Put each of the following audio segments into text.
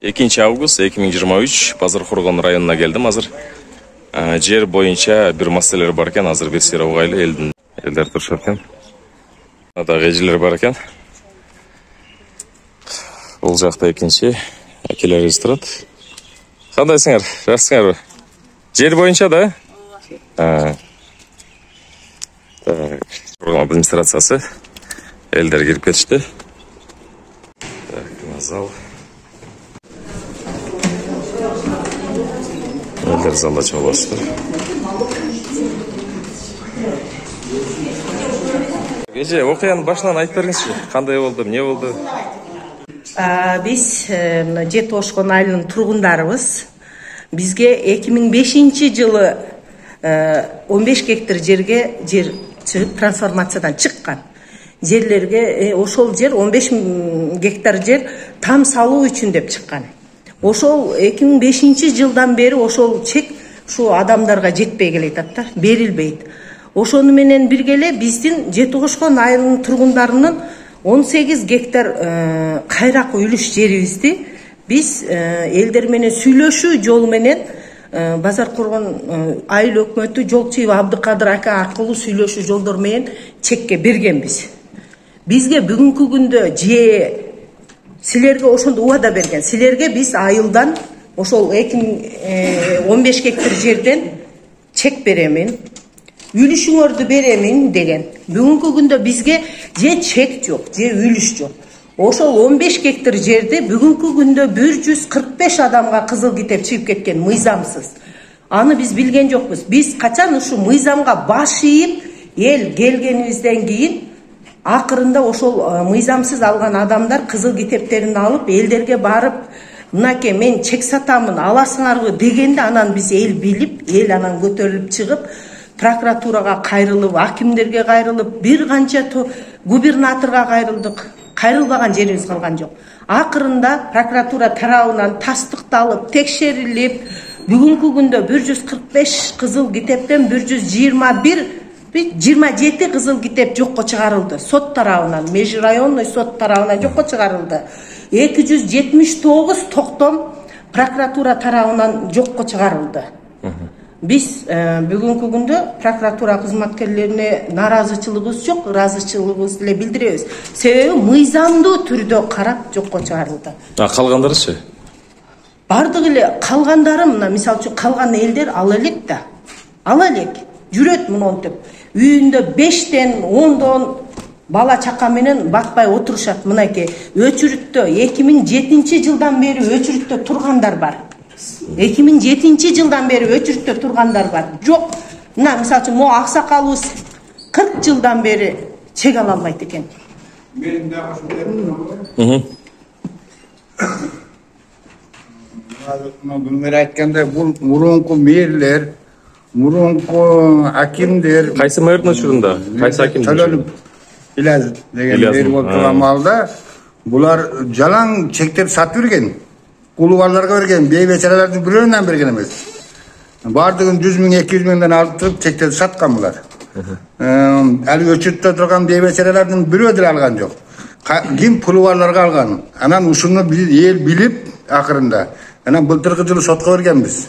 2 август 2023 Базаркургон районуна келдим. Азыр жер боюнча бир маселелер бар экен. Азыр бир сыйра угайлы элдер турушат экен. Дагы эжелер бар экен. Бул жакта экинчи акелерибиз турат. Кандайсыңар? Жакшысыңарбы? Жер боюнча да? Так. Кургон администрациясы элдер кирип кетишти. Так, зал. Elleri zalla çalıştır. Gece okuyan başından ayıp berіңізші. Қандай болды, не болды? Biz Жеті Ошкон айылынын тургундарыбыз. Бизге 2005 жылы 15 гектар жерге жер трансформациядан чыккан. Жерлерге ошол жер 15 гектар жер там салуу үчүн деп чыккан. Ошол 2005 жылдан бери ошол чек шу адамдарга жетпей келет да, берилбейт. Ошону менен биргеле биздин Жети Ошкон айылынын тургундарынын 18 гектар кайрак үлүш жерибизди биз элдер менен сүйлөшүү жолу менен Базаркургон айыл өкмөтү Жолчиев Абдыкадыр ака аркылуу сүйлөшүү жолдор менен чекке бергенбиз. Бизге бүгүнкү күндө силерге ошондо убада берген. Силерге биз айылдан ошол 15 гектар жерден чек беремин, үлүшүңөрдү беремин деген. Бүгүнкү күндө бизге же чек жок, же үлүш жок. Ошол 15 гектар жерди бүгүнкү күндө 145 адамга кызыл китеп чыгып кеткен мыйзамсыз. Аны биз билген жокпуз. Биз качан ушу мыйзамга баш ийип эл келгенибизден кийин акырында ошол мыйзамсыз алган адамдар кызыл китептерин алып элдерге барып, мынакей мен чек сатамын, аласыңарбы дегенде анан биз эл билип, эл анан көтөрүлүп чыгып, прокуратурага кайрылып, акимдерге кайрылып, бир канча губернаторго кайрылдык. Кайрылбаган жерибиз калган жок. Акырында прокуратура тарабынан тастыкталып, текшерилип, бүгүнкү күндө 145 кызыл китептен 27 кызыл китеп жокко чыгарылды. Сот тарабынан, межрайонный сот тарабынан жокко чыгарылды. 279 токтом прокуратура тарабынан жокко чыгарылды. Биз бүгүнкү күндө прокуратура кызматкерлерине наразычылыгыбыз жок, ыраазычылыгыбызды эле билдиребиз. Себеби мыйзамдуу түрдө карап жокко чыгарылды. Калгандарычы? Бардыгы эле калгандары мына мисалы үчүн калган элдер ала элек да. Ала элек. Жүрөт мынтип. Үйүндө 5тен 10дон бала чака менен батпай отурушат. Мынакей өчүрүттө 2007 жылдан бери өчүрүттө тургандар бар. 2007 жылдан бери өчүрүттө тургандар бар. Жок. Мына мисалы үчүн могу аксакалыбыз 40 жылдан бери чек ала албайт экен. Мен да ошондой. Бүгүн айткандай бул мурунку мэрлер, мурунку акимдер. Кайсы мэрдин учурунда? Кайсы аким? Төлөнүп Илаз деген мэр болуп турган маалда булар жалаң чектеп сатып берген. Кулубарларга берген, бейбечаралардын бирөөнөн берген эмес. Бардыгын 100 миң, 200 миңден алып туруп чектеп саткан булар. Али өчүртө турган бейбечаралардын бирөө деле алган жок. Ким кулубарларга алган. Анан ушуну эл билип акырында. Анан былтыркы жылы сотко бергенбиз.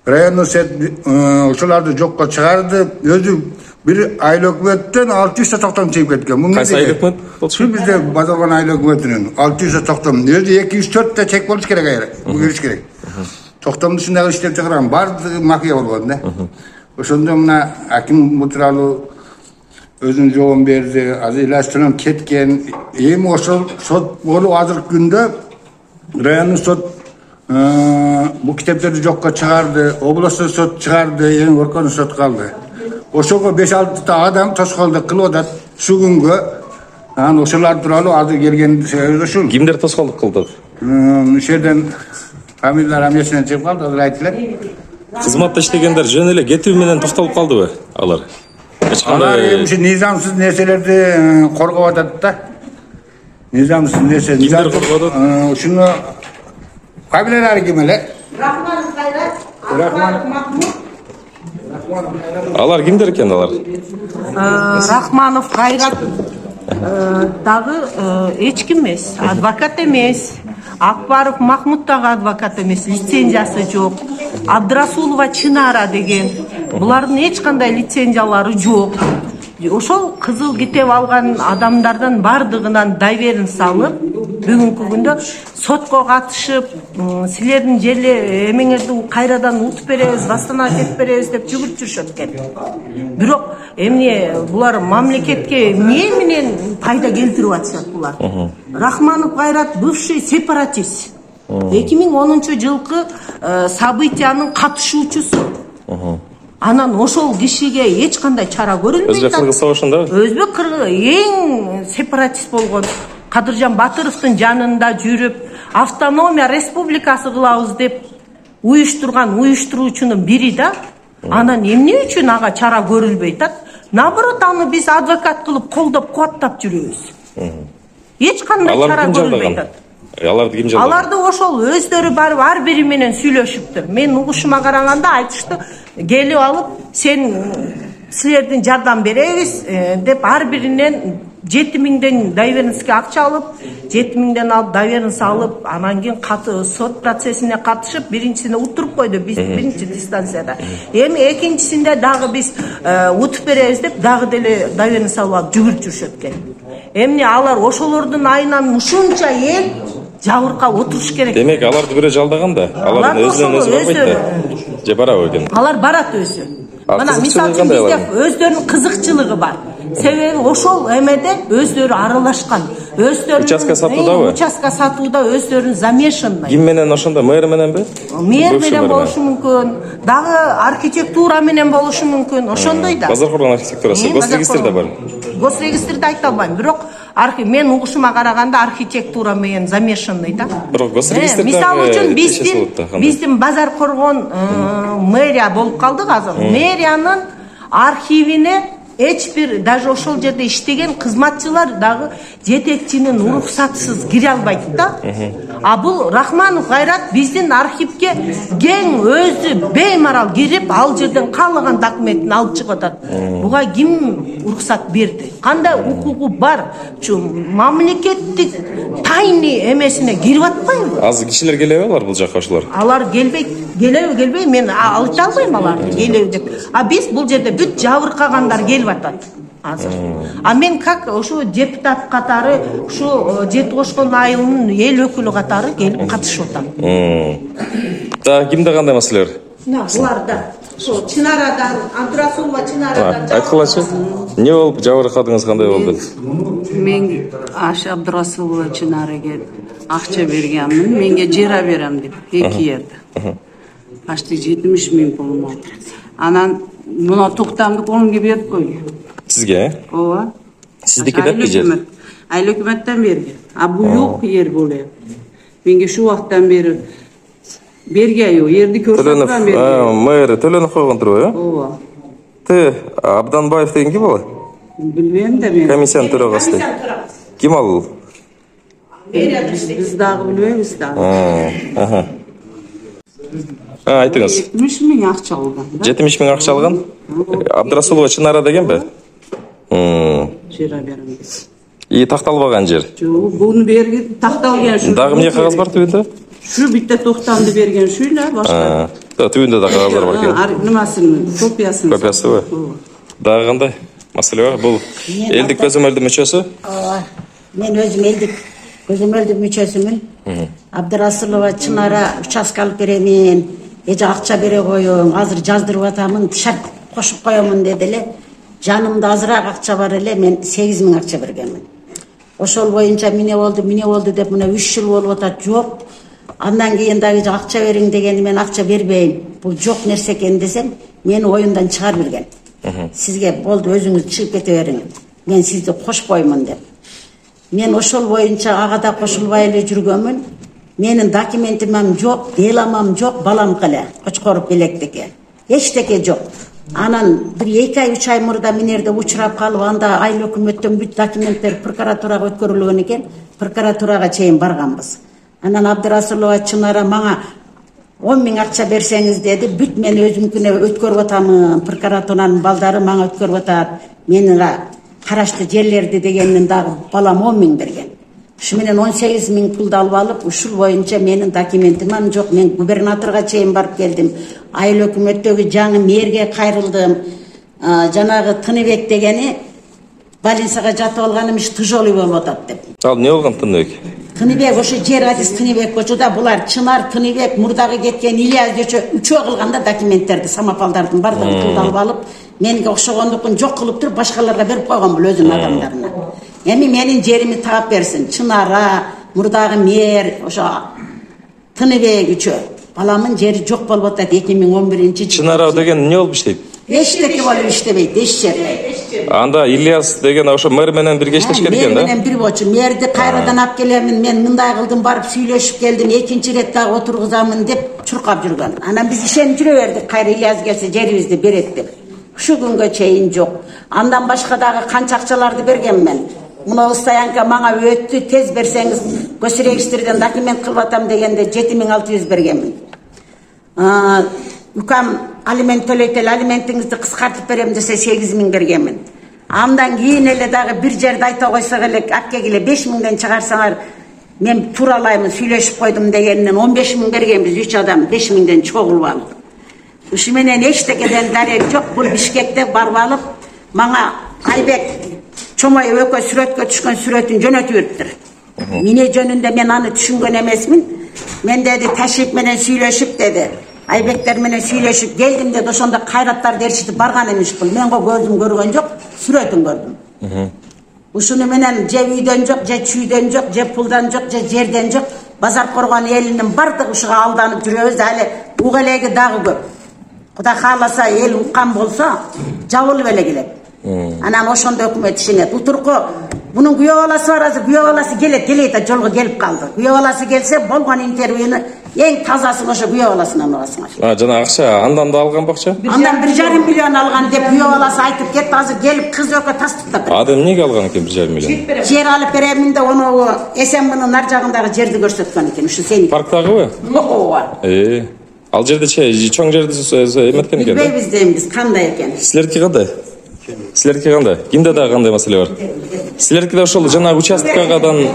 Районный сот ошоларды жокко чыгарды. Өзү бир айыл өкмөттөн 600 токтом чыгып кеткен. Кайсы айыл өкмөт? Шу бизде Базаркургон айыл өкмөтүнүн 600 токтом. Өзү 204 та чек болуш керек айыр. Бериш керек. Токтомду ушундай иштеп чыгарган баардыгы макия болгон да. Ошондо мына аким бул тууралуу өзүнүн жообун берди. Азыр илаштырып кеткен. Эми ошол сот болуп азыркы күндө райондук сот бул китептерди жокко чыгарды. Областный сот чыгарды, эми Оркон сот калды. Ошого 5-6 та адам тоскоолдук кылып атат шу күнгө. Анан ошолар тууралуу азыр келген себеби ушул. Кимдер тоскоолдук кылды? Ошерден фамилиялар амнесинен чыгып калды, азыр айтылат. Кызматта иштегендер жөн эле кетүү менен токтолуп калдыбы алар? Алар ушу низамсыз нерселерди коргоп атат да. Низамсыз нерсе. Кимдер коргоп атат? Ушуну фамилиялары ким эле? Рахманов Кайрат, Махмуд. Алар кимдер экен алар? Рахманов Кайрат дагы эч ким эмес, адвокат эмес. Акбаров Махмуд дагы адвокат эмес, лицензиясы жок. Абдрасулова Чынара деген, булардын эч кандай лицензиялары жок. Ошол кызыл китеп алган адамдардан бардыгынан доверин салып, бүгүнкү күндө сотко катышып, силердин жерле эмеңерди кайрадан утуп беребиз, восстановить беребиз деп жүгүрүп жүрүшөт экен. Бирок эмне булар мамлекетке эмне менен пайда келтирип атышат булар? Рахманов Кайрат бывший сепаратист. 2010 жылкы событиянын катышуучусу. Анан ошол кишиге эч кандай чара көрүлбөйт. Өзбек-кыргыз согушунда? Өзбек-кыргыз эң сепаратист болгон Кадыржан Батыровдун жанында жүрүп, автономия республикасы кылабыз деп уюштурган уюштуруучунун бири да. Анан эмне үчүн ага чара көрүлбөйт? Наоборот, аны биз адвокат кылып колдоп кубаттап жүрөбүз. Эч кандай чара көрүлбөйт. Аларды ким жалдаган? Аларды ошол өздөрү барып ар бири менен сүйлөшүптүр. Мен угушума караганда айтышты, келип алып, силердин жардам беребиз деп ар биринен 7000ден доверенский акча алып, 7000ден алып доверенс алып, анан кийин сот процессине катышып, биринчисине утуруп койду биз биринчи дистанцияда. Эми экинчисинде дагы биз утуп беребиз деп дагы деле доверенс алып жүгүрүп жүрүшөт экен. Эмне алар ошолордун айынан ушунча эл жабыркап отуруш керек. Демек аларды бирөө жалдаган да. Алардын өзүнөн өзү барбайт да. Же барабы экен? Алар барат өзү. Мына мисалы үчүн бизде өздөрүнүн кызыкчылыгы бар. Себеби ошол эмеде өздөрү аралашкан. Өздөрүнүн участка сатуудабы? Участка сатууда өздөрүн замешанный. Ким менен ошондо? Мэр мененби? Мэр менен болушу мүмкүн. Дагы архитектура менен болушу мүмкүн. Ошондой да. Базаркоргон архитектурасы госрегистрде бар. Госрегистрде айта албайм, бирок мен угушума караганда архитектура менен замешанный да. Бирок госрегистрде мисалы үчүн биздин Базаркоргон мэрия болуп калдык азыр. Мэриянын архивине эч бир даже ошол жерде иштеген кызматчылар дагы жетекчинин уруксатсыз кире албайт да. А бул Рахманов Кайрат биздин архивге кең өзү беймарал кирип, ал жерден каалаган документин алып чыгып атат. Буга ким уруксат берди? Кандай укугу бар? Мамлекеттик тайны эмесине кирип атпайбы? Аз кишилер келеби алар бул жакка ошолор? Алар келбейт. Келбей, мен айта албайм аларды келеби деп. А биз бул жерде бүт жабыркагандар келип атат азыр. А мен как ошо депутат катары, ушу Жети Кошкон айылынын эл өкүлү катары келип катышып атам. Да, кимде кандай маселелер? Буларда. Ошо Чынарадан, Абдрасулова Чынарадан. Айткылачы. Эмне болуп жабыркадыңыз, кандай болду? Мен Абдрасулова Чынарага акча бергенмин, менге жер берем деп, 2 жерде. Почти 70 000 пулум алды. Анан мына токтамды колумга берип койду. Сизге? Ооба. Сиздики деппи жер? Айыл өкмөттөн берген. А бул жок жер болуп. Менге шу вакыттан бери берген жок. Жерди көрсөтмөн берген. Мэр төлөнүп койгон турбу, э? Ооба. Ты Абданбаев деген ким болот? Билбейм да мен. Комиссиянын төрагасы. Ким ал? Биз дагы билбейбиз да. Айтыңыз. 70 000 акча алган. 70 000 акча алган? Абдрасулова Чынара дегенби? Жер берем. И такталбаган жер. Жок, буну берген такталган шу. Дагы эмне кагаз бар түбүндө? Шу битте токтамды берген шу эле башка. Түбүндө да кагаздар бар экен. Nimасынын копиясын. Копиясыбы? Дагы кандай маселе бар? Бул элдик көзөмөлдүн мүчөсү? Ооба. Мен өзүм элдик көзөмөлдүн мүчөсүмүн. Абдрасулова Чынара участка алып беремин. Эже акча бере коюң, азыр жаздырып атамын, шарт кошуп коёмун деди эле. Жанымда азыраак акча бар эле, мен 8 000 акча бергенмин. Ошол боюнча эмне болду деп мына 3 жыл болуп атат, жок. Андан кийин дагы акча бериң дегени мен акча бербейм. Бул жок нерсе экен десем, мени оюндан чыгарып берген. Сизге болду, өзүңүз чыгып кете бериң. Мен сизди кошпоймун деп. Мен ошол боюнча ага да кошулбай эле жүргөнмүн. Менин документимем жок, деламам жок, балам кале, Кочкоров Белектеке. Эчтеке жок. Анан бир 2 ай 3 ай мурда минерде учурап калып, анда айыл өкмөттөн бүт документтер прокуратурага өткөрүлгөн экен. Прокуратурага чейин барганбыз. Анан Абдрасулова Чынара мага 10 000 акча берсеңиз деди. Бүт мен өзүмкүнө өткөрүп атамын. Прокуратуранын балдары мага өткөрүп атат. Менин караштуу жерлерди дегенден дагы балам 10 000 берген. Şu menen 18.000 puldu alıp alıp uşul boyunca menin dokumentim yok. Men gubernatorga çeyin barıp geldim. Ayıl hökümetteki жаңы merge kayrıldım. Janagı Tınыбек degeni больницага жатып алганым иш тыжолый болуп атат деп. Ал не болгон Тыныбек? Tınыбек ошо жер адис Tınыбек көчөдө булар Чынар Tınыбек мурдагы кеткен Ильяс көчө үчөө кылганда документтерди самопалдардын бардыгын пулду алып менге окшогондукун жок кылып туруп башкаларга берип койгон бул өзүнүн адамдарына. Эми менин жерими таап берсин. Чынара, мурдагы мэр, ошо Tınыбек үчөө. Баламын жери жок болуп атат 2011-жылы. Чынара деген не болуп иштейт? Эчтеке болуп иштебейт, эч жер. Анда Ильяс деген ошо мэр менен бирге иштешкен экен да. Мэр менен бир болчу. Мэрди кайрадан алып келемин, мен мындай кылдым, барып сүйлөшүп келдим, экинчи рет дагы отургузамын деп чуркап жүргөн. Анан биз ишенип жүрө бердик, кайра Ильяс келсе жерибизди берет деп. Şu günge çeyin yok. Andan başka dağı kança akçalardı bergen ben. Buna ustayanka bana öttü tez berseniz gösterekiştirden dokument kılvatam degende 7.600 bergenmin. Ukam aliment töletel alimentinizdi kıskartıp berem dese 8.000 bergenmin. Amdan keyin ele dağı bir jerde ayta koysak ele akkegile 5.000'den çıkarsalar men turalayımı süйлөшүп koydum degeninden 15.000 bergenmiz 3 adam 5.000'den çoğul var. Uşu menen eçtekeden darek yok. Bul Bişkekte barıp alıp bana Aybek çomoy ökö сүрөткө түшкөн сүрөтүн жөнөтүп бериптир. Mine жөнүндө men аны түшүнгөн эмесмин. Men dedi taşip menen süйлөшүп dedi. Aybekler menen süйлөшүp geldim dedi. Ошондо кайраттар дершитип барган эмес бул. Мен көзүм көргөн жок, сүрөтүн көрдүм. Ушуну менен же үйдөн жок, же чүйдөн жок, же пулдан жок, же жерден жок. Базар коргон элинин бардыгы ушуга алданып жүрөбүз. Али угелеги дагы көп. Kuda kalasa el ukan bolsa javul bele gelip. Anam oşonda hükümet işinet. Uturku bunun güyovalası var azı. Güyovalası gelip jolga gelip kaldı. Güyovalası gelse bolgan intervyunu en tazasını oşo güyovalasından olasın. Jana akça andan da algan bakça? Andan 1,5 milyon algan dep güyovalası aytıp ketti azı gelip kız ökö tastıkta bir. Adam nege algan eken 1,5 milyon? Jer alıp beremin de onu Esenbunun nar jagındagı jerdi görsetken eken. Şu seni. Parktagı mı? Ova. Ал жерде чоң жерди эметкен экен да? Билбейбиз дейбиз кандай экен. Силердики кандай? Кимде дагы кандай маселе бар? Силердики да ошол жана участкадан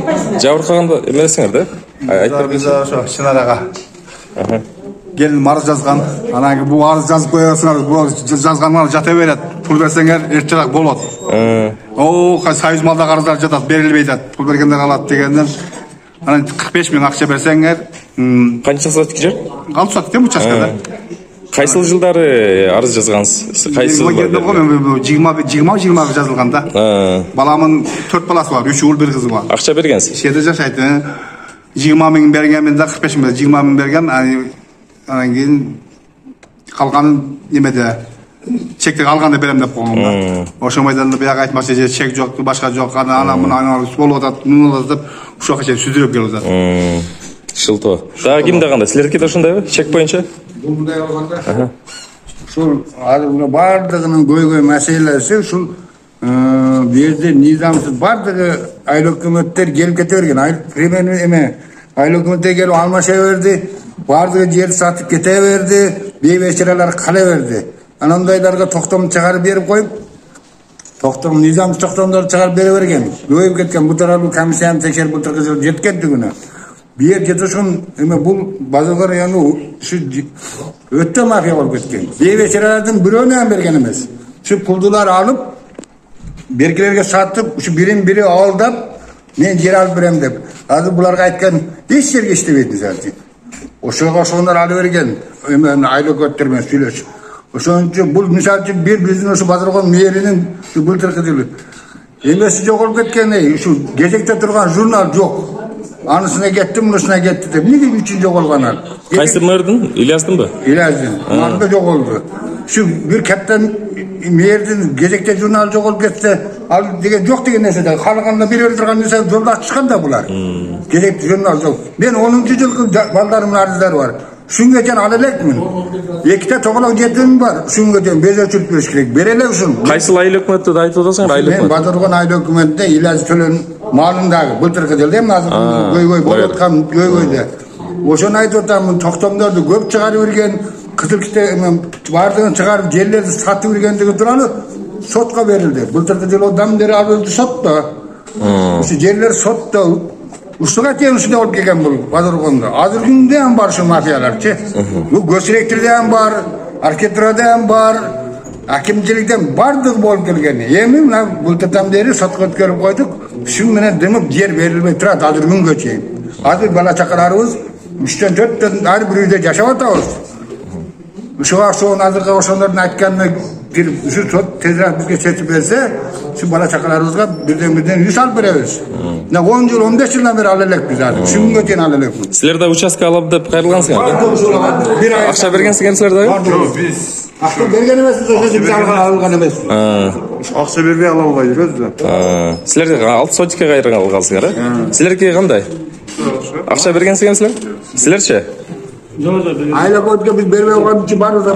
жабыркаганда эмесиңер да? Айтып биз ошо Чынарага келин арыз жазган. Анан бул арыз жазып коесуңар, бул жазганыңар жата берет. Пул берсеңер эртераак болот. Союз малдагы арыздар жатат, берилбей жатат. Пул бергенде калат дегенден. Анан 45.000 акча берсеңер, канча сотик жер? 6 сотик дем участкада. Кайсыл жылдары арыз жазгансыз? Кайсыл? 20 жазылган да. Баламын 4 баласы бар, 3 уул, 1 кызы бар. Акча бергенсиз? Шеде жашайт. 20.000 бергенмин да 45.000, 20.000 берген. Анан кийин калганын немеде чектеги алганда берем деп койгон да. Ошо майданда бияга айтмакчы же чек жок, башка жок, анан мына болуп атат, муну деп ушуга чейин сүзүрөп келип атат. Шылтоо. Дагы кимде кандай? Силердики да ошондойбу? Чек боюнча? Мындай алганда. Ушул бардыгынын көйгөй маселеси ушул бу жерде низамсыз бардыгы айыл өкмөттөр келип кете берген. Айыл премьер эме айыл өкмөттөр келип алмаша берди. Бардыгы жер сатып кете берди. Бейбечаралар кала берди. Анандайларга токтом чыгарып берип коюп, токтом низамсыз токтомдорду чыгарып бере берген. Көйүп кеткен бу тууралуу комиссияны текшерип отургузуп жеткен түгүнө. Bir жетишин эме бул Базаркор району ушу өтө мафия болуп кеткен. Бейбечаралардын бирөөнө берген эмес. Şu puldular alıp berkilerge satıp şu birin biri aldap men yer alıp berem dep. Azı bularga aytkan hiç yerge iştebeydi zaten. Oşoga ошондор алып берген. Эмен айыл көттөрмөн сүйлөшүп. Ошон үчүн бул мисалы үчүн бир биздин ошо Базаркор мэринин былтыркы жылы эмеси жоголуп кеткен. Ушу кезекте турган журнал жок. Anısına gitti, bunusuna gitti de. Ne gibi için yok olganar? Kaysı mırdın? İlyas'tın mı? İlyas'tın. Onlar da yok oldu. Şu bir kaptan merdin gezekte jurnal yok olup getse, al degen yok degen neyse de. Halkanda bir öldürgen neyse zorda çıkan da bular. Gezekte jurnal yok. Ben 10. yılgı baldarımın arızları var. Şunu geçen alelek mi? Ekite toğulak jettim var. Şunu geçen beze çürtmüş gerek. Berele usun. Kaysıl ayıl hükümette de ayıt odasın? Ben Bazarkor ayıl hükümette İlyas Tölün malındağı былтыркы жылы эми азыр көйгөй болуп аткан көйгөйдө ошону айтып атам токтомдорду көп чыгарып берген кызыл ките бардыгын чыгарып жерлерди сатып бергендиги тууралуу сотко берилди былтыркы жылы одан бери алып сотто ушу жерлер сотто Uştuğa teyin üstüne olup gelgen bu Bazarkoğlu'nda. Azır günde hem var şu mafyalarçı. Bu Göçerektir'de hem var, Arketra'da hem var, hakimcilikten bardık bolup gelgen. Yemin lan bu tutam deri satqı ötkörüp koyduk. Şu mene dımıp yer verilmey turat azır gün göçeyim. Azır bala çakalarımız 3'ten 4'ten her bir uyda yaşap atağız. Uşuğa soğun azırga oşanların aytkanına bir şu sot tezrah bizge seçip verse şu bala çakalarımızga birden 100 alıp vereriz. 10 yıl 15 yıldan beri alelek biz azır. Şu gün göçeyin alelek. Sizler de участка alıp dep kayırılgansыңар. Акча бергенсиңер силер да? Yok biz. Aklı bergen emesiz, ötesi biz algan emesiz. Akça berбей ала албай жүрөбүз да. Силер 6 сотикке кайрылгансыңар, э? Силерге кандай? Акча бергенсиңер силер? Силерчи? Ayla koyduk biz berбей algan için barız da.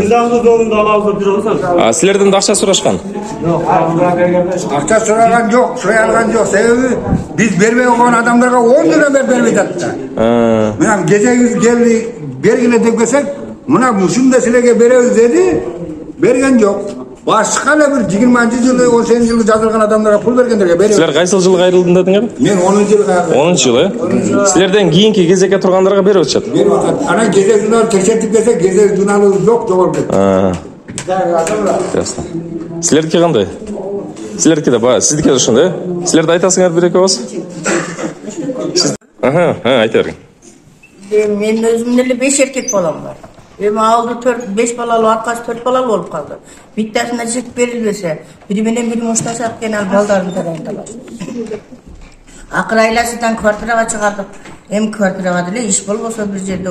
Biz aldı doğrunda alalım bir olsa. Силерден да акча сурашкан. Akça soragan yok, soyalgan yok. Sebebi biz berбей algan adamlarga 10 lira berбей жатты. Mına gece yüz geldi bergine dep gelsek, mına şunda silerge bereriz dedi, bergen yok. Başka bir 20. yılı, 18. yılı жазылган adamlara pul bergenlerge bereriz. Силер кайсыл жылы кайрылдың дедиңер? Men 10. yılga 10 жыл, э? Силерден кийинки кезекке тургандарга берип атышат. berip atat. Ana gece jurnal tekşertip gelsek gece jurnalı yok jogolup ketти. Ясно. Силердики кандай? Силердики да баа, сиздики да ошондой, э? Силер да айтасыңар бир эки ооз? Айта бергин. Men özümün ele 5 erkek balam var. Aldı 5 balalı, arkası 4 balalı olup kaldı. Bittasına çıkıp verilmese, biri menen biri moştaşap genel baldarını tarayındalar. Akır aylasıdan kvartiraga çıkardık. Hem kvartiraga dile iş bolbosa bir jerde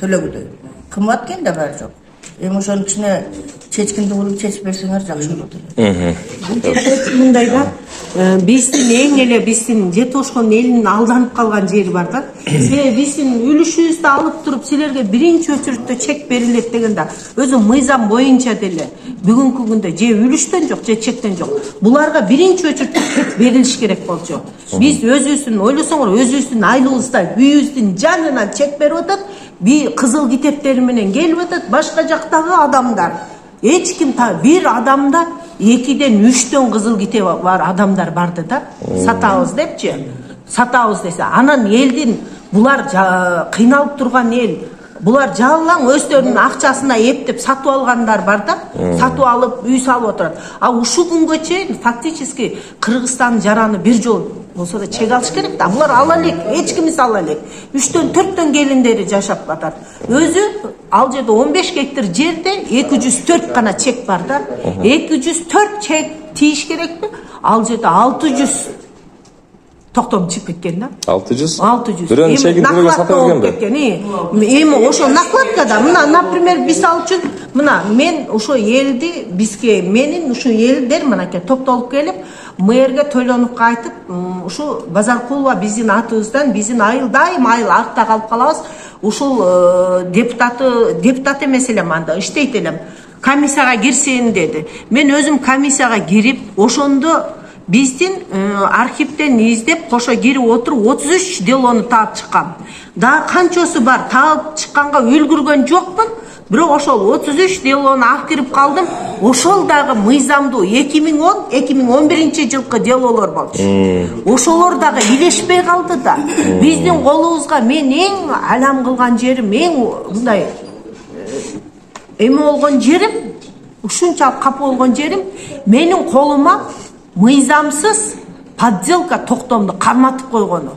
tölөгүдө. Kımbat ken de bar jok. Hem oşonun içine çeçkindi bulup çeçip berseňer jakşı bolot ele. Мындайда биздин эң эле биздин жете ошкон элинин алданып калган жери бар да. Себеби биздин үлүшүбүздү алып туруп силерге биринчи очередте чек берилет дегенде өзү мыйзам боюнча деле бүгүнкү күндө же үлүштөн жок, же чектен жок. Буларга биринчи очередте чек берилиш керек болчу. Биз өзүбүздүн ойлосоңор өзүбүздүн айлыбызда үйүбүздүн жанынан чек берип атат. Кызыл китептери менен келип атат. Башка жактагы адамдар эч ким bir адамда 2'den 3'ten kızıl kite var adamlar vardı da satağız depçi satağız dese anan eldin bular kıynalıp durgan el bular жалаң өздөрүнүн акчасына эптеп сатып алгандар бар да сатып алып үй салып отурат а ушул күнгө чейин фактически Кыргызстан жараны бир жол болсо да чек алыш керек да булар ала элек эч кимис ала элек 3'төн 4'төн келиндери жашап атат өзү ал жерде 15 гектар жерде 204 гана чек бар да 204 чек тийиш керекпи ал жерде 600 токтом чыгып кеткен да 600 бирөөнүн чегин бирөөгө сатып берген эми ошо накладкада мына например мисал үчүн мына мен ошо элди бизге менин ушу элдер мынакей топтолуп келип мэрге Төлөнукка айтып ушу Базаркулова биздин атыбыздан биздин айыл дайым айыл артта калып калабыз ушул депутат эмес элем анда иштейт элем комиссияга кирсин деди мен өзүм комиссияга кирип ошондо биздин архивден издеп кошо кирип отуруп 33 делону таап чыккам дагы канчасы бар таап чыкканга үлгүргөн жокмун бирок ошол 33 делону алып кирип калдым ошол дагы мыйзамдуу 2010-2011 жылкы делолор болчу ошолор дагы илешпей калды да биздин колубузга мен эң алам кылган жерим эң мындай эме болгон жерим ушунчалык капа болгон жерим менин колума мыйзамсыз подделка токтомду карматып койгону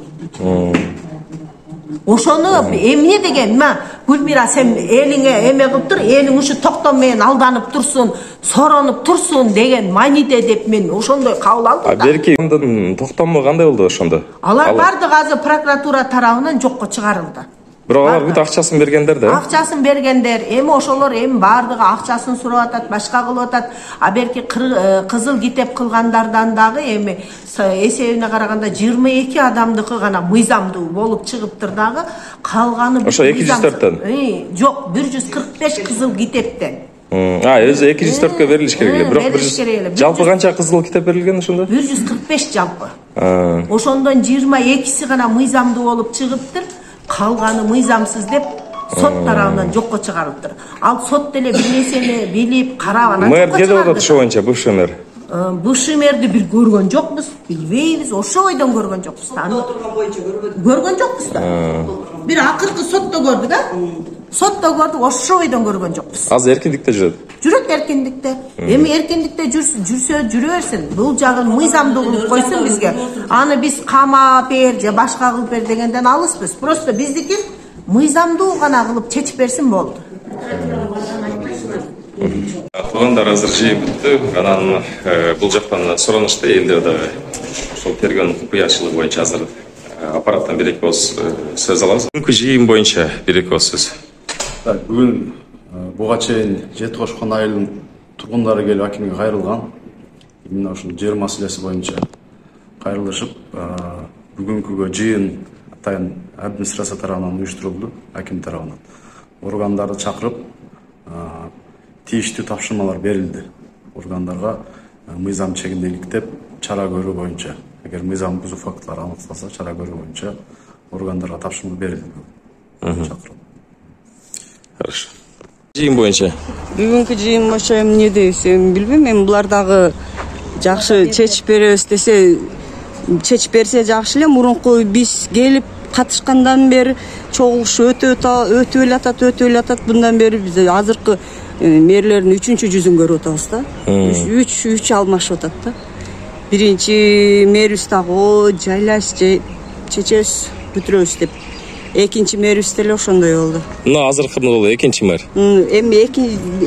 ошону эмне деген ма Гүлмира сен элиңе эме кылып тур элиң ушу токтом менен алданып турсун соронуп турсун деген маниде деп мен ошондой кабыл алдым да берки токтому кандай болду ошондо алар бардыгы азыр прокуратура тарабынан жокко чыгарылды бирок алар бүт акчасын бергендер да акчасын бергендер эми ошолор эми бардыгы акчасын сурап атат башка кылып атат а берки кызыл китеп кылгандардан дагы эми эсебине караганда 22 адамдыкы гана мыйзамдуу болуп чыгыптыр дагы калганы ошо 204төн жок 145 кызыл китептен өзү 204кө берилиш керек эле бирок жалпы канча кызыл китеп берилген ошондо 145 жалпы ошондон 22си гана мыйзамдуу болуп чыгыптыр калганы мыйзамсыз деп сот тарабынан жокко чыгарылыптыр ал сот деле бир нерсени билип карап анан мэр деп атат ошо боюнча бывший мэр бывший мэрди бир көргөн жокпуз, билбейбиз, ошо бойдон көргөн жокпуз. Көргөн жокпуз да. Бир акыркы сотто көрдүк, Сотто көрдүк, ошо бойдон көргөн жокпуз. Азыр эркиндикте жүрөт. Жүрөт эркиндикте. Эми эркиндикте жүрсө жүрө берсин. Бул жагын мыйзамдуу кылып койсун бизге. Аны биз камап бер же башка кылып бер дегенден алыспыз. Просто биздики мыйзамдуу гана кылып чечип берсин болду. Туугандар азыр жыйын бүттү. Анан бул жактан суранышты элдер дагы ошол тергөөнүн купуячылыгы боюнча азыр аппараттан бир эки ооз сөз алабыз. Бүгүнкү жыйын боюнча бир эки ооз сөз. Бүгүн буга чейин Жети Кошкон айылынын тургундары келип акимге кайрылган. Мына ушул жер маселеси боюнча кайрылышып, бүгүнкүгө жыйын атайын администрация тарабынан уюштурулду, аким тарабынан. Органдарды чакырып, тийиштүү тапшырмалар берилди. Органдарга мыйзам чегинде иликтеп чара көрүү боюнча, эгер мыйзам бузуу фактылары аныкталса, чара көрүү боюнча органдарга тапшырма берилди. Чакырып. Хорошо. Жыйын боюнча. Бүгүнкү жыйын боюнча эмне десем билбейм. Эми булар дагы жакшы чечип беребиз десе, чечип берсе жакшы эле. Мурунку биз келип катышкандан бери чогулуш өтүп эле атат. Bundan бери биз азыркы мэрлердин 3-жүзүн көрүп атабыз да. 3 алмашып атат да. Биринчи мэрибиз дагы жайлайбыз, чечебиз, бүтүрөбүз деп. Экинчи мэрибиз деле ошондой болду. Мына азыркы болду экинчи мэр. Эми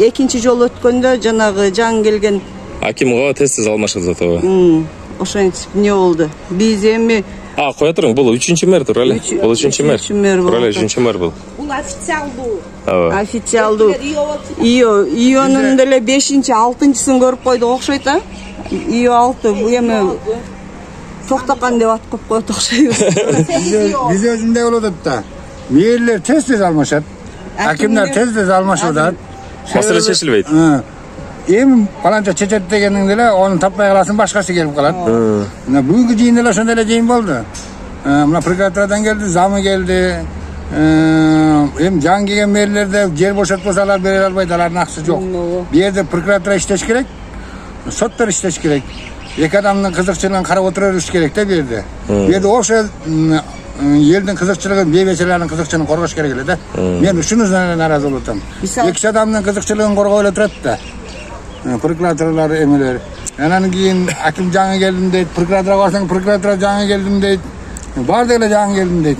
экинчи жолу өткөндө жанагы жаңы келген акимга тез алмашып атабы. Ошентип не болду. Биз эми кое туруң, бул 3-чү мэр тур эле. Бул 3-чү мэр. Тур эле 3-чү мэр бул. Бул официалдуу. Официалдуу. Ионун деле 5-чи, 6-чысын көрүп койдук окшойт да. Ио 6 бул эми токтокан деп ат коюп коет окшойбуз. Биз өзүндөй болуп атат да. Мэрлер тез алмашат. Акимдер тез алмашып атат. Маселе чечилбейт. Эми баланча чечет дегениң деле аны таппай каласың, башкасы келип калат. Мына бүгүнкү жыйын деле ошондой эле жыйын болду. Мына прокуратурадан келди, замы келди. Эми жаңы келген мэрлерде жер бошотпосо алар бере албайт, алардын акчасы жок. Бу жерде прокуратура иштеш керек, соттор иштеш керек. Эки адамдын кызыкчылыгын карап отура бериш керек да бу жерде. Бу жерде ошо элдин кызыкчылыгын, бейбечелердин кызыкчылыгын коргош керек эле да. Мен ушунуна нааразы болуп атам. Эки адамдын кызыкчылыгын коргой эле турат да. Прокуратуралар эмелер. Анан кийин аким жаңы келдим дейт, прокуратура барсаң, прокуратура жаңы келдим дейт. Баардыгы эле жаңы келдим дейт.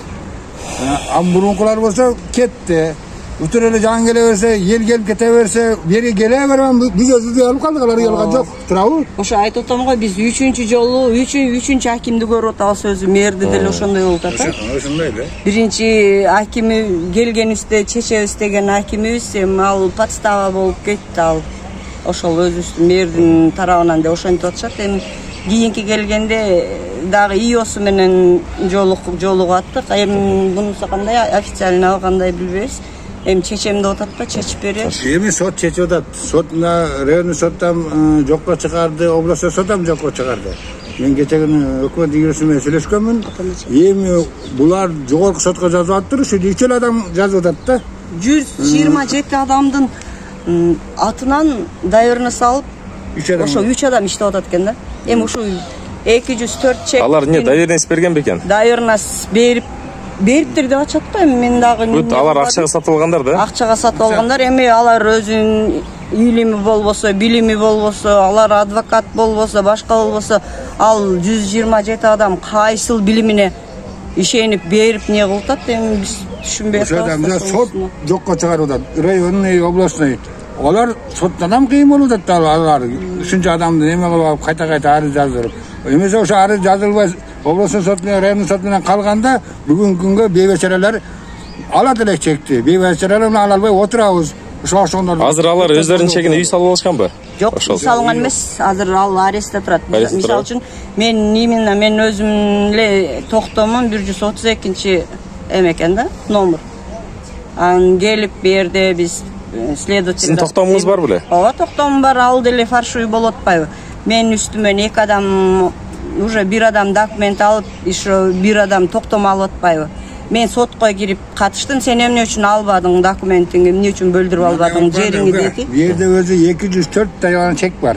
Мурункулар болсо кетти. Бүтүр эле жаңы келе берсе, ел келип кете берсе, бери келе берем, биз өзүбүз алып калдык, алар келген жок. Турабы? Ошо айтып атам го, биз 3-чү жолу 3-чү акимди көрүп атабыз, өзү мэрди деле ошондой болуп атат. Ошондой эле. Биринчи акими келгенибизде чечебиз деген акимибиз эми ал подстава болуп кетти ал. Ошол өзүбүздүн мэрдин тарабынан да ошентип атышат. Эми кийинки келгенде дагы иосу менен жолугуп аттык. Эми бунусу кандай официально алгандай билбейбиз. Эми чечем деп атат да, чечип беребиз. Эми сот чечип атат. Сотна райондук соттан жокко чыгарды, областык соттан жокко чыгарды. Мен кече күнү өкмөт ийгилиси менен сүйлөшкөнмүн. Эми булар жогорку сотко жазып аттыр, ушу 3 адам жазып атат да. 127 адамдын атынан дайырына салып, ошо 3 адам иштеп атат экен да. Эми ушу 204 чек. Алар эмне доверенность берген бекен? Доверенность бериптир деп атышат го. Эми мен дагы бүт алар акчага сатып алгандар да? Акчага сатып алгандар. Эми алар өзүнүн илими болбосо, билими болбосо, алар адвокат болбосо, башка болбосо, ал 127 адам кайсыл билимине ишенип берип не кылып атат, эми биз түшүнбөй атабыз. Сот жокко чыгарып атат. Районный, областной. Олар соттан кыйын болуп атат, алар ушунча адамды эме кылып алып кайта арыз жаздырып. Эмесе ошо арыз жазылбай областной сот менен райондук сот менен калганда бүгүнкү күнгө бейбечелер алат элек чекти. Бейбечелер ала албай отурабыз. Ошондор. Азыр алар өздөрүнүн чегине үй салып алышканбы? Жок, үй салган эмес. Азыр ал арестте турат. Мисалы үчүн мен өзүм эле токтомун 132-чи экен да, номер. Ан келип берди биз следователь. Сиздин токтомуңуз бар беле? Ооба, токтомум бар, ал деле фаршуй болуп атпайбы? Мен үстүмөн 2 адам, уже 1 адам документ алып, еще 1 адам токтом алып атпайбы? мен сотқа кирип катыштым, сен эмне үчүн албадың документиңди, эмне үчүн бөлдүрүп албадың жериңди деди. Bu yerde özü 204 tane çek var.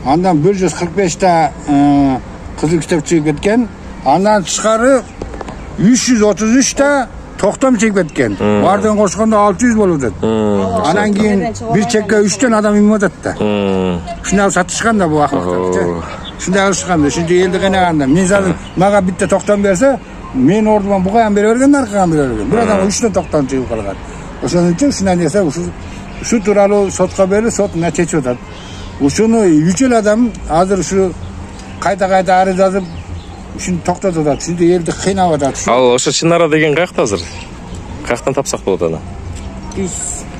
Ondan 145 ta kızıl kitap çekip etken. Ondan çıkarı 333 ta toktam çekip etken. Vardan koşkanda 600 boludu. Anan keyin bir çekke 3 tane adam immat etti. Şundan satışkan da bu akmakta. Şundan alışkanda. Şimdi elde kanaganda. Men zaten maga bitti toktam verse men orduman bu kayan beri vergen, arkayan beri vergen. Bir adam 3 tane toktam çekip kalgan. Oşonun için şundan dese şu turalı sotka beri sot ne çeçip otat. Şunu yücel adam hazır şu kayta arız yazıp şimdi toktata otat. Şimdi elde kıynap otat. Ал ошо Чынара деген каякта азыр? Каяктан тапсак болот аны? Биз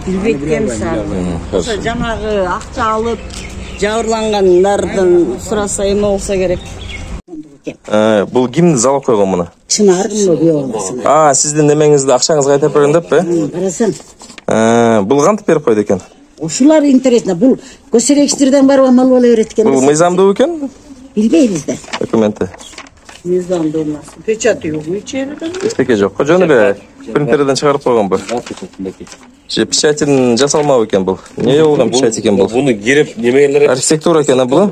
билбей кеткенбиз азыр. Ошо жанагы акча алып жабырлангандардын сураса эме болсо керек. Бул ким залог койгон муну? Çınar mı? Сиздин немеңизди акчаңызды кайтарып берген деппи? Барасın. Бул кантип берип койду экен? Uşular интересно. Bu gösterekçilerden var mal ola öğretken. Бул мыйзамдуу экен? Bilmeyiz de. Документи. Мыйзамды болмас. Печаты жок ичерide. Эчтеке жок. Жөн эле принтерден чыгарып койгонбу? Же печатин жасалмабы экен бул? Эмне болгон печать экен бул? Bunu girip немелер Архитектура экен бул?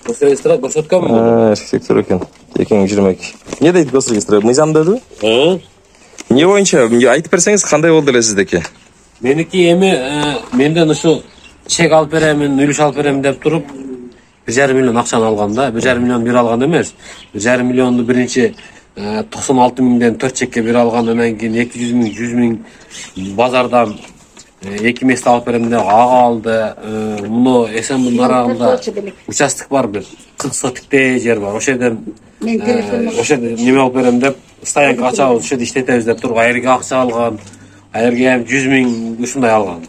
Госрегистратор көрсөткөнбү? Архитектура экен. 2022. Эмне дейт госрегистратор? Мыйзам деди? Эмне боюнча айтып берсеңиз кандай болду эле сиздики? Меники эми менден ушу чек алып беремин, үлүш алып беремин деп туруп 1,5 миллион акчаны алган да. 1,5 миллион бир алган эмес. 1,5 миллионду биринчи 96 миңден 4 чекке бир алган, анан кийин 200 миң, 100 миң базардан 2 месте алып беремин деп ага алды. Муну Эсенбунун арагында участок бар бир. 40 сотиктей жер бар. Ошол жерден неме алып берем деп стоянка ачабыз, ошол жерде иштетебиз деп туруп айырга акча алган. Айырга 100 миң ушундай алган.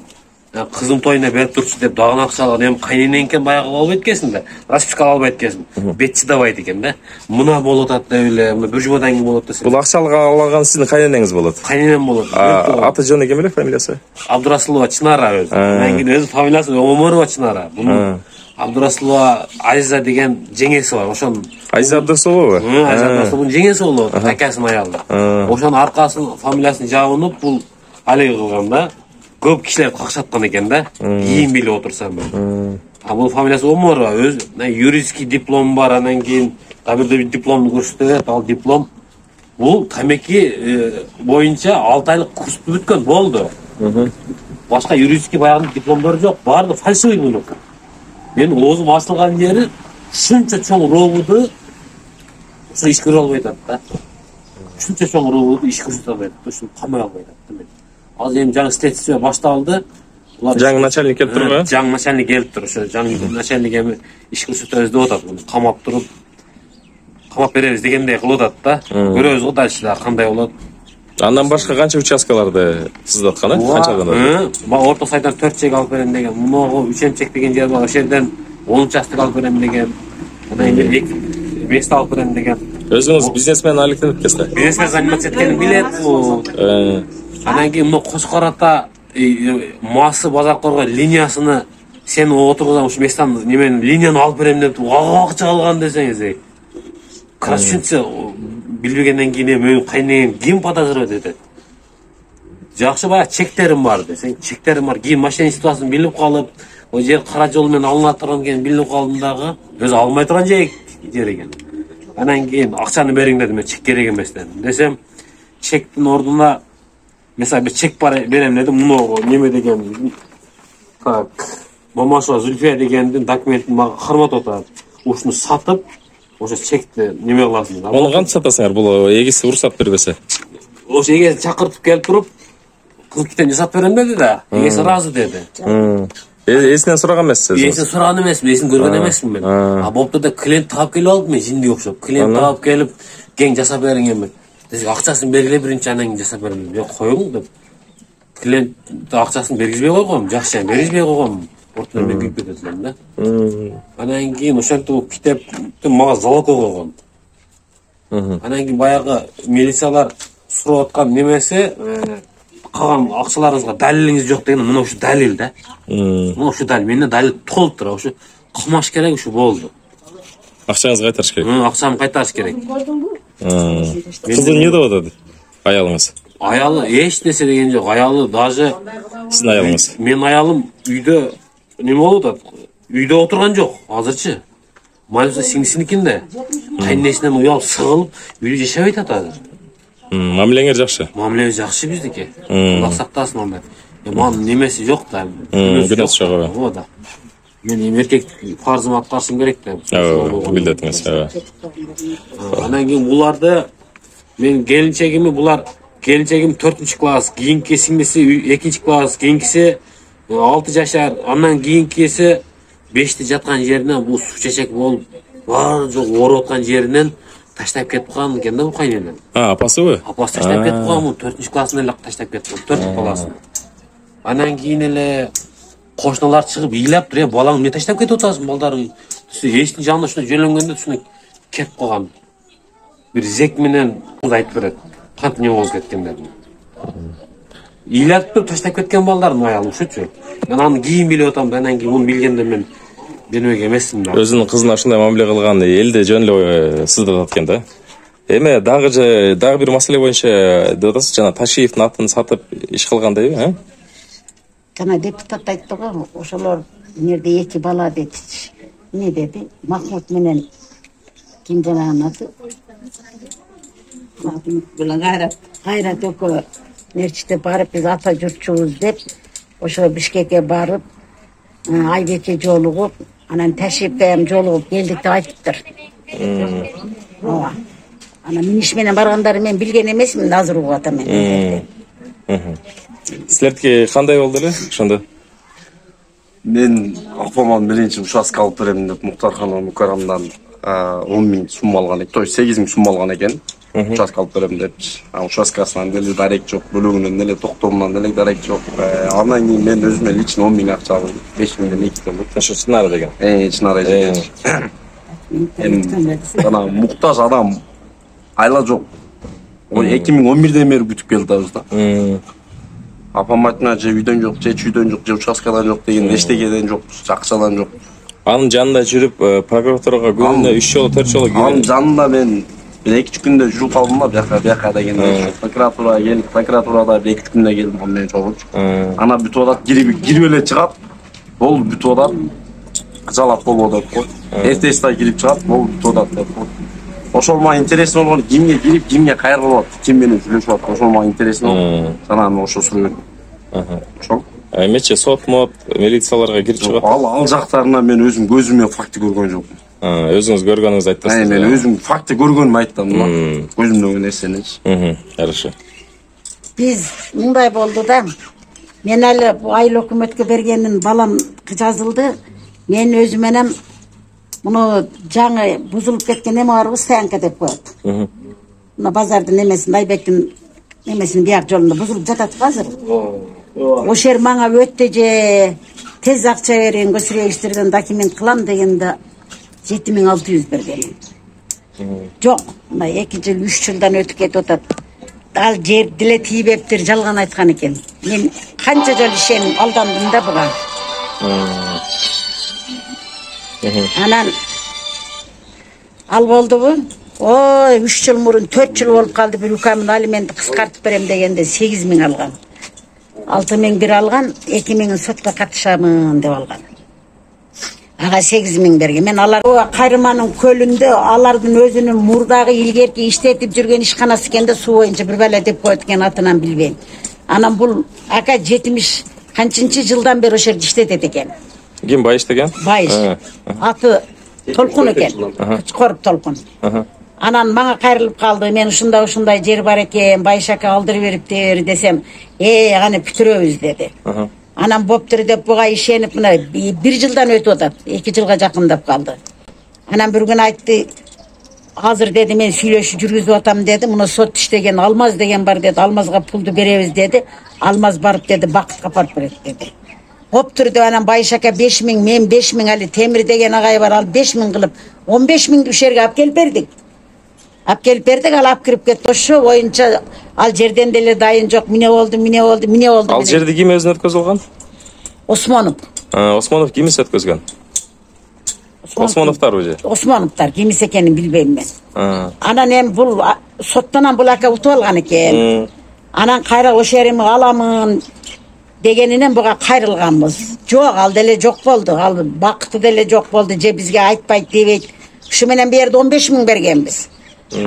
Кызым тоюна берип турчу деп дагы акча алган. Эми кайненен экен баягы албайт экенсиң да. Расписка албайт экенсиң. Бет чыдабайт экен да. Муна болот атат деп эле, мына бир жумадан кийин болот десе. Бул акчалык алган сиздин кайненеңиз болот. Кайненем болот. Аты жөнү кем эле, фамилиясы? Абдурасулова Чынара өзү. Анан кийин өзү фамилиясы Омарова Чынара. Мунун Абдурасулова Азиза деген жеңеси бар. Ошонун Азиза Абдурасулова. Азиза Абдурасуловун жеңеси болот. Акасынын аялы. Ошонун аркасын фамилиясын жабынып бул алег кылган да. Көп кишилер какшаткан экен да. Кийин билип отурсам мен. Бул фамилиясы Омарова, өзү юридический диплом бар, анан кийин дагы бир дипломду көрсөтөт. Ал диплом бул тамеки боюнча 6 айлык курсту бүткөн болду. Башка юридический баягы дипломдор жок, баары фальшивый муну. Мен оозум ачылган жери ушунча чоң робуду ошо иш көрө албай атат да. Ушунча чоң робуду иш көрсөтө албай атат, ушуну камай албай атат. Азыр эми жаңы следствие башталды. Жаңы начальник келип турбу? Жаңы начальник келип тур. Ошо жаңы начальник эми иш көрсөтөбүз деп атат. Камап туруп камап беребиз дегендей кылып атат да. Көрөбүз го дальше кандай болот. Андан башка канча участкаларды сызып аткан, канча адам? Орто сайдан 4 чек алып берем деген, муногу 3 чек деген жер бар. Ошол жерден 10 участок алып берем деген. Анан кийин 2 месте алып берем деген. Өзүңүз бизнесмен алектенип кетсиз. Бизнесмен заниматься эткенин билет бул. Анан кийин мына Кошкарата масы базар коргой линиясыны сен отургузам ушу местан немени линияны алып берем деп акча алган десеңиз. Красчунча билбегенден кийин эми кайнеген ким подозревать этет? Жакшы баягы чектерим бар десең, чектерим бар. Кийин машина ситуациясын билип калып, о жер кара жол менен алынат турган экен билип калдым дагы. Өзү алмай турган жер экен. Анан кийин акчаны бериң дедим, мен чек керек эмес дедим. Десем, чектин ордуна mesela bir çek para berem dedim. Муну неме деген, так, Мамашева Зульфия дегендин документин мага кармат атат. Ушуну сатып, ошо чекти неме кыласың да. Аны кантип сатасыңар? Бул эгиси уруксат бербесе. Ошо эгеси чакыртып келип туруп, кыз китен жасап берем деди да. Эгеси ыраазы деди. Эсинен сураган эмессиз? Эсинен сураган эмесмин, эсин көргөн эмесмин мен. Болупту да клиент таап келип алдым мен жинди окшоп. Клиент таап келип, кең жасап бериң эми. Акчасын бергиле биринчи, анан кийин жасап берем. Жок, коюң деп. Клиент акчасын бергизбей койгом, жакшы бергизбей койгом. Ортодон мен күйүп кетет элем да. Анан кийин ошентип китеп мага залог койгон. Анан кийин баягы милициялар сурап аткан немеси, калган акчаларыңызга далилиңиз жок деген, мына ушу далил да. Мына ушу далил, менде далил толуп тур, ушу кылмаш керек, ушу болду. Акчаңызды кайтарыш керек. Акчамды кайтарыш керек. Кызым эмне деп атат? Аялыңыз. Аялы эч нерсе деген жок. Аялы даже Сиздин аялыңыз. мен аялым үйдө неме болуп атат. Үйдө отурган жок азырчы. Майса сиңсиникинде. Кайнесинен уялып сыгылып үйдө жашабайт атат. Мамилеңер жакшы. Мамилебиз жакшы биздики. Алла сактасын аны. Манын немеси жок да. Күнөөсү жок. Ооба да. Мен эркек фарзымды аткарышым керек да. Билдетиңиз. Анан кийин буларды мен келинчегим 4-класс, кийинки сиңдиси 2-класс, кийинкиси 6 жашар, андан кийинкиси 5-те жаткан жеринен бул суу чечек болуп, бар жок ооруп аткан жеринен таштап кетип калган экен да бул кайненем. Апасыбы? Апасы таштап кетип калган, 4-классында эле таштап кетип калган, 4 баласын. Анан кийин эле кошуналар чыгып ыйлап туруп, балаң эмне таштап кетип атасың, балдарың? Эчтин жанында ушундай жөнлөнгөндө ушундай кетип калган. Bir zek менен айтып берет. Кантип не болуп кеткендерин. Ыйлатып таштап кеткен балдардын аялы ушучу. Мен аны кийин билип атам, анан кийин муну билгенде мен бермек эмесмин да. Өзүнүн кызына ушундай мамиле кылган элде жөн эле сыздырат экен да. Эми дагы бир маселе боюнча деп атасыз, жана Ташиевдин атын сатып иш кылгандайбы, Жана депутат айтты го, ошолор эмерде 2 бала деди. Не деди? Махмут менен ким жанагынын аты? Кайрат экөө нерчите барып биз ата журтчубуз деп ошо Бишкекке барып Айбекке жолугуп, анан Ташиевке жолугуп келдик деп айтыптыр. Ооба. Анан миниш менен баргандары мен билген эмесмин, азыр угуп атам мен. Силердики кандай болду эле ошондо? Мен апаман биринчи участка алып берем деп Муктархан Мукарамдан 10.000 сум алган экен, то есть 8.000 сум алган экен. Участка алып берем деп. Участкасынан деле дарек жок, бөлөгүнөн деле токтомунан деле дарек жок. Андан кийин мен өзүмө лично 10.000 акча алдым. 5.000ден 2 төлөп. Ошо Чынара деген. Чынара деген. Жана муктаж адам айла жок. 2011ден бери күтүп келдибиз да. Апам айтына же үйдөн жок, же чүйдөн жок, же участкадан жок деген, эчтегеден жок, акчадан жок. Анын жанында жүрүп прокуратурага күнүнө 3 жолу 4 жолу кирген. Анын жанында мен 1-2 күндө жүрүп калдым да, бияка деген. Прокуратурага келип, прокуратурада 1-2 күндө келдим менен чогулуп. Ана бүтүп атат, кирип эле чыгат. Болду бүтүп атат. Жалап болбоду деп кой. Эртесте кирип чыгат, болду бүтүп атат деп кой. Ошол мага интересно болгон, кимге кирип, кимге кайрылып атат, ким менен сүйлөшүп атат, ошол мага интересно болгон. Жана ошо сүрөт. Ошол. Эмечи сот, милицияларга кирип чыгат. Ал жактарына мен өзүм көзүмө факты көргөн жокмун. Өзүңүз көргөнүңүздү айтасыз. Мен өзүм факты көргөнүмү айттым да. Көзүмдөгү нерсени. Хорошо. Биз мындай болду да. Мен эле айыл өкмөткө бергенин балам жазылды. Мен өзүм менен муну жаңы бузулуп кеткен эме барбы, стоянка деп коет. Мына базардын эмесин, Айбектин эмесин бияк жолунда бузулуп жатат азыр. Ошол жер мага өтө же тез акча берин, көчүрөгүчтөрдөн документ кылам дегенде 7600 берген. Жок, мына 2 жыл, 3 жылдан өтүп кетип атат. Ал жер деле тийбептир, жалган айткан экен. Мен канча жол ишеним, алдандым да буга. Анан ал болдубу? Ой, 3 жыл мурун 4 жыл болуп калды, бир укамын алиментти кыскартып берем дегенде 8.000 алган. 6.000 бир алган, 2.000 сотко катышамын деп алган. Ага 8.000 берген. Мен алар Кайрыманын көлүндө алардын өзүнүн мурдагы илгерки иштетип жүргөн ишканасы экенде суу боюнча бир бала деп коет экен, атынан билбейм. Анан бул ака 70 канчынчы жылдан бери ошол жерде иштетет экен. Ким Байыш деген? Байыш. Аты Толкун экен. Кычкоруп Толкун. Анан мага кайрылып калды. Мен ушундай жер бар экен, Байыш ака алдырып бериптир десем, аны бүтүрөбүз деди. Анан боптур деп буга ишенип, мына 1 жылдан өтүп атат. 2 жылга жакындап калды. Анан бир күн айтты, азыр деди мен сүйлөшүү жүргүзүп атам деди. Муну сот иштеген Алмаз деген бар деди. Алмазга пулду беребиз деди. Алмаз барып деди, Бакытка апарып берет деди. Боптур деп анан Байыш ака 5.000, мен 5.000, али Темир деген агай бар, ал 5.000 кылып 15.000 ушерге алып келип бердик. Алып келип бердик, ал алып кирип кетти. Ошо боюнча ал жерден деле дайын жок. Міне болду. Ал жерди ким өзүнө өткөзүп алган? Осмонов. Осмонов кимис өткөзгөн? Осмоновтар уже. Осмоновтар кимис экенин билбейм мен. Анан эми бул соттон бул ака утуп алган экен. Анан кайра ошо жерими аламын дегенинен буга кайрылганбыз. Жок, ал деле жок болду. Ал бакыты деле жок болду. Же бизге айтпайт дебейт. Ушу менен бу жерде 15 000 бергенбиз.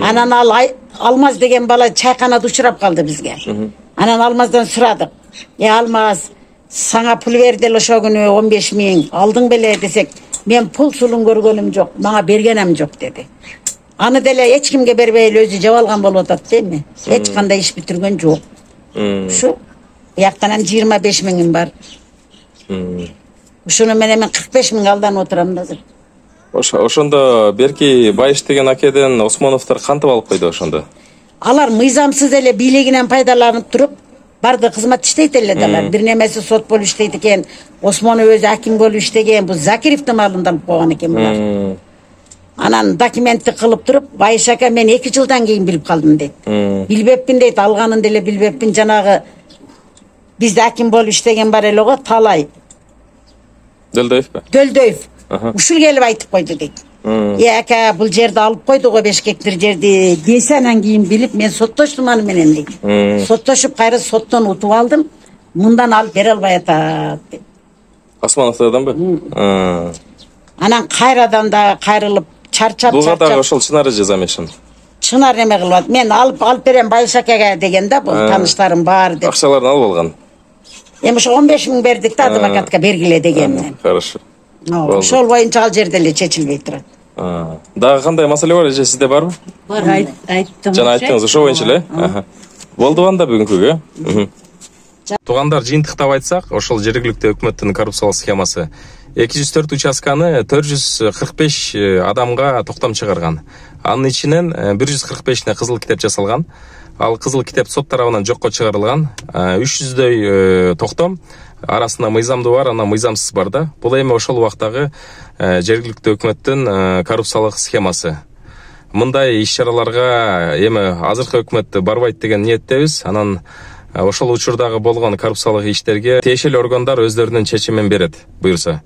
Анан ал Алмаз деген бала чайканада учурап калды бизге. Анан Алмаздан сурадык. Алмаз, саңа пул берди эле ошо күнү 15 000. Алдың беле десек, мен пул сулун көргөнүм жок, мага бергенем жок деди. Аны деле эч кимге бербей эле өзү жеп алган болуп атат дейми? Эч кандай иш бүтүргөн жок. Ушу яктан 25 000 бар. Ушуну менен мен 45 000 алданып отурам азыр. Ошондо берки Байыш деген акеден Осмоновтор кантип алып койду ошондо? Алар мыйзамсыз эле бийлигинен пайдаланып туруп, барды кызмат иштейт эле далар. Бир немеси сот болуп иштейт экен, Осмонов өзү аким болуп иштеген, бул Закировдун малында алып койгон экен булар. Анан документти кылып туруп, Байыш ака мен 2 жылдан кийин билип калдым дейт. Билбеппин дейт, алганын деле билбеппин, жанагы бизде аким болуп иштеген бар эле го, Талай. Дөлдөевпү? Дөлдөев. Ушул келип айтып койду дейт. Ака бул жерди алып койду го 5 гектар жерди десе, анан кийин билип мен соттоштум аны менен дейт. Соттошуп кайра соттон утуп алдым. Мындан алып бере албай атат дейт. Осмоновдордонбу? Анан кайрадан да кайрылып чарчап. Буга дагы ошол чынары жаза эмешин. Чынар неме кылып атат. Мен алып берем Байыш акага деген да, бул таныштарым бар деп. Акчаларын алып алган. Эми ошо 15 000 бердик да, адвокатка бергиле дегенмен. Хорошо. Ошол боюнча ал жерде эле чечилбей турат. Дагы кандай маселе бар, эже сизде барбы? Бар, айттым. Жана айттыңыз, ошо боюнча эле. Болду анда бүгүнкүгө. Туугандар, жыйынтыктап айтсак, ошол жергиликтүү өкмөттүн коррупциялык схемасы 204 участканы 445 адамга токтом чыгарган. Анын ичинен 145-не кызыл китеп жасалган. Ал кызыл китеп сот тарабынан жокко чыгарылган. 300дөй токтом арасында мыйзамдуу бар, анан мыйзамсыз бар да. Бул эми ошол убактагы жергиликтүү өкмөттүн коррупциялык схемасы. Мындай иш-чараларга эми азыркы өкмөт барбайт деген ниеттебиз. Анан ошол учурдагы болгон коррупциялык иштерге тиешелүү органдар өздөрүнүн чечимин берет, буюрса.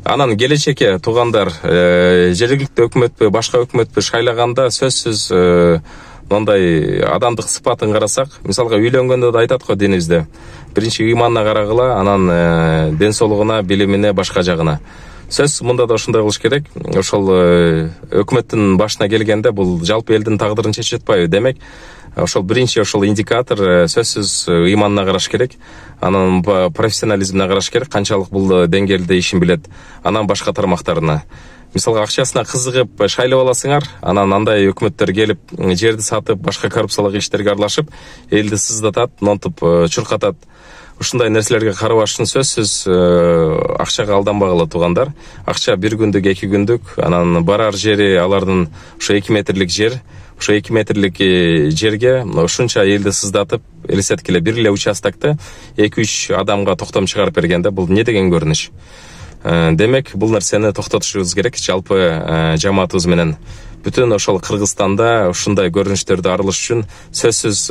Анан келечекке туугандар, жергиликтүү өкмөтпү, башка өкмөтпү шайлаганда сөзсүз мындай адамдык сыпатын карасак, мисалга үйлөнгөндө да айтат го динибизде. Биринчи ыйманына карагыла, анан ден соолугуна, билимине, башка жагына. Сөз мында да ошондой кылыш керек. Ошол өкмөттүн башына келгенде бул жалпы элдин тагдырын чечип атпайбы? Демек, ошол биринчи ошол индикатор сөзсүз ыйманына караш керек. Анан профессионализмине караш керек. Канчалык бул деңгээлде ишин билет. Анан башка тармактарына. Мисалга акчасына кызыгып шайлап аласыңар, анан андай өкмөттөр келип жерди сатып, башка коррупциялык иштерге аралашып, элди сыздатат, монтуп чуркатат. Ушундай нерселерге карабаш үчүн сөзсүз акчага алданбагыла туугандар. Акча 1 күндүк, 2 күндүк, анан барар жери алардын ошо 2 метрлик жер. Ошо 2 метрлик жерге ушунча элди сыздатып, элестеткиле бир эле участокто 2-3 адамга токтом чыгарып бергенде бул не деген көрүнүш? Демек, бул нерсени токтотушубуз керек. Жалпы жамаатыбыз менен бүтүн ошол Кыргызстанда ушундай көрүнүштөрдү арылыш үчүн сөзсүз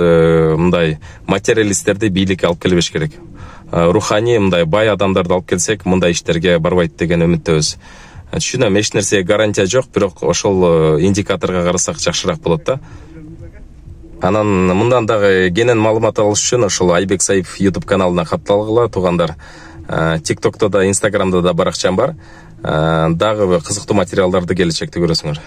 мындай материалисттерди бийликке алып келбеш керек. Руханий мындай бай адамдарды алып келсек, мындай иштерге барбайт деген үмүттөбүз. Түшүнөм, эч нерсеге гарантия жок, бирок ошол индикаторго карасак жакшыраак болот да. Анан мындан дагы кенен маалымат алыш үчүн ошол Айбек Саипов YouTube каналына катталгыла туугандар. TikTok'та да, Instagram'да да баракчам бар. Дагы кызыктуу материалдарды келечекте көрөсүңөр.